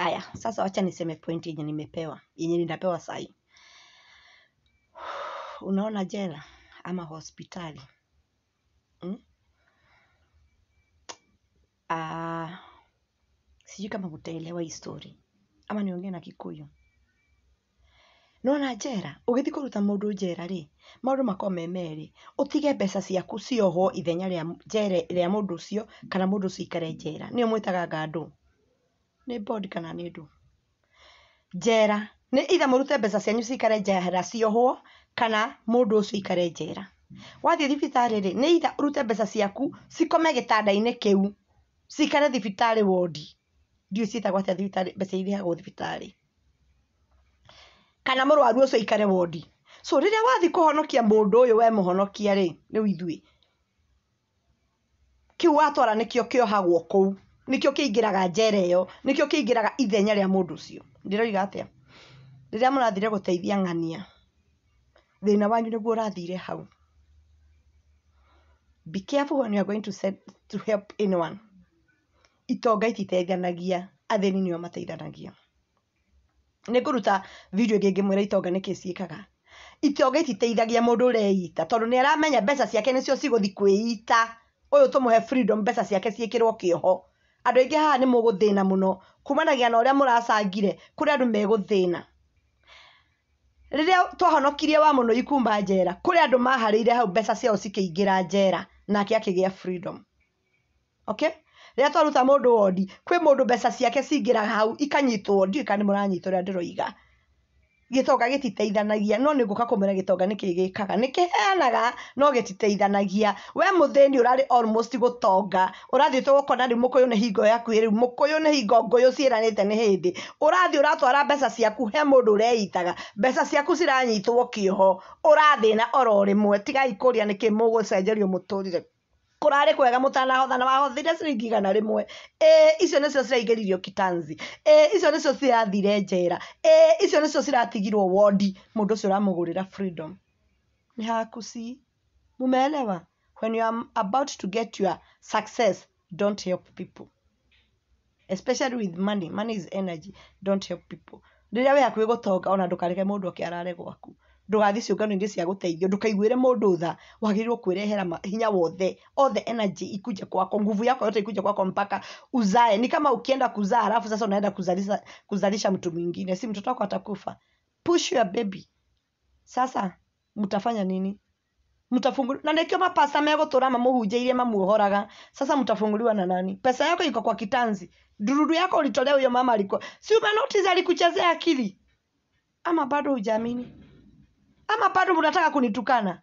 Haya, sasa wacha niseme point yenye nimepewa, yenye ninapewa sahi. Unaona jela ama hospitali. Sijui kama mtaelewa hii story. Ama niongee na Kikuyu. Nona jera, ugithi kuruta mundu jera ri, maundu makoo memeri, utige mbeca ciaku cioho ithenya ria mundu ucio kana mundu ucio ikare jera. Nio mwitaga gandu. Ni bond kana ni ndu. Jera, ni either murute mbeca cianyu cikare jera cioho kana mundu ucio ikare jera. Wathie thibitari ri, ni either urute mbeca ciaku cikome gitanda-ini kiu, cikare thibitari wodi. Ndio ciitagwo atia thibitari, mbeca iriagwo thibitari. Kana murwaru ucio ikare wodi. So riria wathi kuhonokia mundu uyu we muhonokia ri, riu ithui kiu watwara nikio kiohagwo kuu, nikio kiingiraga njera iyo, nikio kiingiraga ithenya ria mundu ucio. Ndiroiga atia? Riria murathire guteithia ng'ania, thina wanyu niguo urathire hau. Be careful when you are going to help anyone. Itonga ititeithanagia, atheni nio mateithanagia. Nikuruta video ngimwira itonga niki ciikaga. Itonga ititeithagia mundu ureita tondu ni aramenya mbeca ciake nicio ciguthi kwiita. Uyu tumuhe freedom, mbeca ciake ciikirwo kioho. Andu aingi haha ni muguthina muno kumanagia na uria muracangire kuri andu meguthina. Riria twahonokirie wa muno ikumba njera, kuri andu maharire hau mbeca ciao cikiingira njera nake akigia freedom. Okay? Riria twaruta mundu wodi, kwi mundu mbeca ciake cingiraga hau ikanyitwo, ndio kana muranyitwo ria ndiroiga. Gitonga gititeithanagia, no niguka kumira gitonga nikigikaga, nikiheanaga no gititeithanagia. We mutheni urari almost gutonga, urathi tukona ri mukuyu ni hingo yaku ri, mukuyu ni hingo nguyu ciranite ni hindi. Urathi uratwara mbeca ciaku he mundu ureitaga, mbeca ciaku ciranyitwo kioho, urathina oro rimwe. Tigai kuria niki mugucenjerio muturire. Kurari kwega mutanahothana wahothire ciringi igana rimwe. Icio nicio ciraingiririo kitanzi. Icio nicio cirathire njera. Icio nicio ciratigirwo wodi. Mundu ucio uramugurira freedom. Ni hakusi. Mumeelewa? When you are about to get your success, don't help people. Especially with money. Money is energy. Don't help people. Riria we hakuhi gutonga ona ndukareke mundu oke arare gwaku. Ndugathi ciungano-ini cia guteithio, ndukaiguire mundu tha, wagirwo kwirehera hinya wothe, all the energy ikuje kwako, nguvu yako yote ikuje kwako mpaka uzae. Ni kama ukienda kuzaa alafu sasa unaenda kuzalisha mtu mwingine, si mtoto wako atakufa. Push your baby. Sasa mtafanya nini? Mtafunguliwa na nikio mapasta megutura mamuhunjeirie mamuohoraga. Sasa mtafunguliwa na nani? Pesa yako iko kwa kitanzi. Dururu yako ulitolea huyo mama alikuwa. Si umenotice alikuchezea akili? Ama bado hujamini? Ama bado mnataka kunitukana?